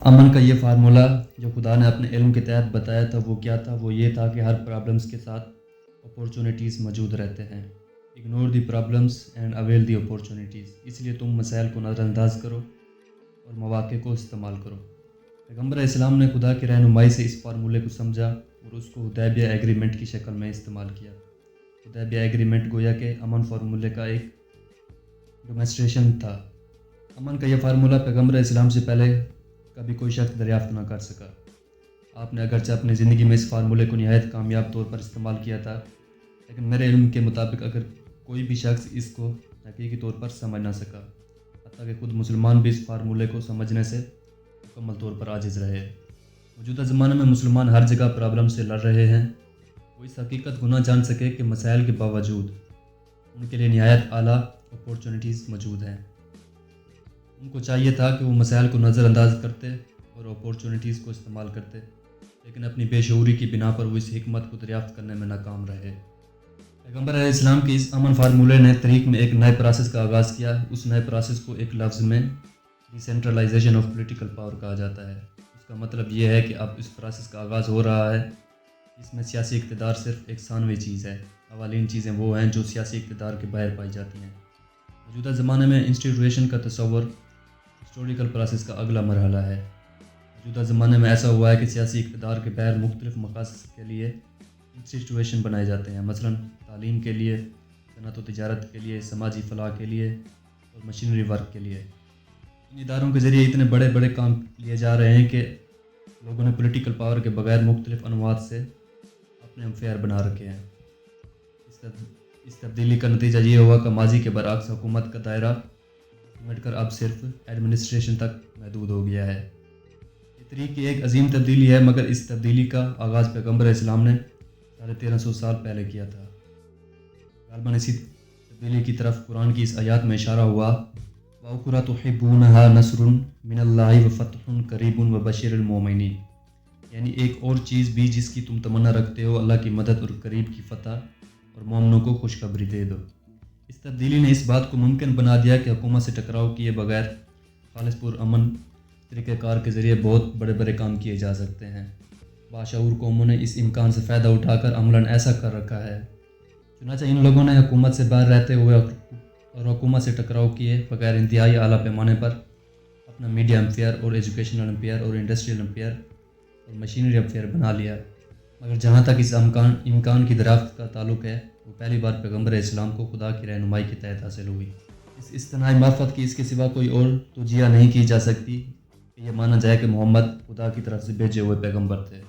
امن کا یہ فارمولہ جو خدا نے اپنے علم کے تحت بتایا تھا وہ کیا تھا؟ وہ یہ تھا کہ ہر پرابلمس کے ساتھ اپورچونیٹیز موجود رہتے ہیں۔ Ignore the problems and avail the opportunities. اس لیے تم مسائل کو نظر انداز کرو اور مواقع کو استعمال کرو۔ پیغمبر اسلام نے خدا کی رہنمائی سے اس فارمولے کو سمجھا اور اس کو حدیبیہ ایگریمنٹ کی شکل میں استعمال کیا۔ حدیبیہ ایگریمنٹ گویا کہ امن فارمولے کا ایک ڈیمونسٹریشن تھا۔ امن کا یہ فارمولہ پیغمبر اسلام سے پہلے کبھی کوئی شخص دریافت نہ کر سکا۔ آپ نے اگرچہ اپنی زندگی میں اس فارمولے کو نہایت کامیاب طور پر استعمال کیا تھا، لیکن میرے علم کے مطابق اگر کوئی بھی شخص اس کو حقیقی طور پر سمجھ نہ سکا، حتیٰ کہ خود مسلمان بھی اس فارمولے کو سمجھنے سے مکمل طور پر عاجز رہے۔ موجودہ زمانے میں مسلمان ہر جگہ پرابلم سے لڑ رہے ہیں۔ وہ اس حقیقت کو نہ جان سکے کہ مسائل کے باوجود ان کے لیے نہایت اعلیٰ اپورچونیٹیز موجود ہیں۔ ان کو چاہیے تھا کہ وہ مسائل کو نظر انداز کرتے اور اپورچونیٹیز کو استعمال کرتے، لیکن اپنی بے شعوری کی بنا پر وہ اس حکمت کو دریافت کرنے میں ناکام رہے۔ پیغمبر علیہ السلام کے اس امن فارمولے نے طریق میں ایک نئے پروسیس کا آغاز کیا۔ اس نئے پروسیس کو ایک لفظ میں D centralization of political power کہا جاتا ہے۔ اس کا مطلب یہ ہے کہ اب اس پروسیس کا آغاز ہو رہا ہے۔ اس میں سیاسی اقتدار صرف ایک ثانوی چیز ہے۔ اولین چیزیں وہ ہیں جو سیاسی اقتدار کے باہر پائی جاتی ہیں۔ موجودہ زمانے میں انسٹیٹیوشن کا تصور ہسٹوریکل پروسیس کا اگلا مرحلہ ہے۔ موجودہ زمانے میں ایسا ہوا ہے کہ سیاسی اقتدار کے بغیر مختلف مقاصد کے لیے انسٹیٹیوشن بنائے جاتے ہیں، مثلاً تعلیم کے لیے، صنعت و تجارت کے لیے، سماجی فلاح کے لیے اور مشینری ورک کے لیے۔ ان اداروں کے ذریعے اتنے بڑے بڑے کام لیے جا رہے ہیں کہ لوگوں نے پولیٹیکل پاور کے بغیر مختلف عنوات سے اپنے امپائر بنا رکھے ہیں۔ اس تبدیلی کا نتیجہ یہ ہوا کہ ماضی کے برعکس حکومت کا دائرہ مٹ کر اب صرف ایڈمنسٹریشن تک محدود ہو گیا ہے۔ یہ طریق کی ایک عظیم تبدیلی ہے، مگر اس تبدیلی کا آغاز پیغمبر اسلام نے 1350 سال پہلے کیا تھا۔ غالباً اسی تبدیلی کی طرف قرآن کی اس آیات میں اشارہ ہوا، وَأُخْرَىٰ تُحِبُّونَهَا نَصْرٌ مِّنَ اللَّهِ وَفَتْحٌ قَرِيبٌ وَبَشِّرِ الْمُؤْمِنِينَ، یعنی ایک اور چیز بھی جس کی تم تمنا رکھتے ہو، اللہ کی مدد اور قریب کی فتح، اور مومنوں کو خوشخبری دے دو۔ اس تبدیلی نے اس بات کو ممکن بنا دیا کہ حکومت سے ٹکراؤ کیے بغیر خالص پرامن طریقہ کار کے ذریعے بہت بڑے بڑے کام کیے جا سکتے ہیں۔ باشعور قوموں نے اس امکان سے فائدہ اٹھا کر عملاً ایسا کر رکھا ہے۔ چنانچہ ان لوگوں نے حکومت سے باہر رہتے ہوئے اور حکومت سے ٹکراؤ کیے بغیر انتہائی اعلیٰ پیمانے پر اپنا میڈیا امپائر اور ایجوکیشنل امپائر اور انڈسٹریل امپائر اور مشینری امپائر بنا لیا۔ مگر جہاں تک اس امکان کی دریافت کا تعلق ہے، وہ پہلی بار پیغمبر اسلام کو خدا کی رہنمائی کے تحت حاصل ہوئی۔ اس اصطناعی معرفت کی اس کے سوا کوئی اور توجیہ نہیں کی جا سکتی کہ یہ مانا جائے کہ محمد خدا کی طرف سے بھیجے ہوئے پیغمبر تھے۔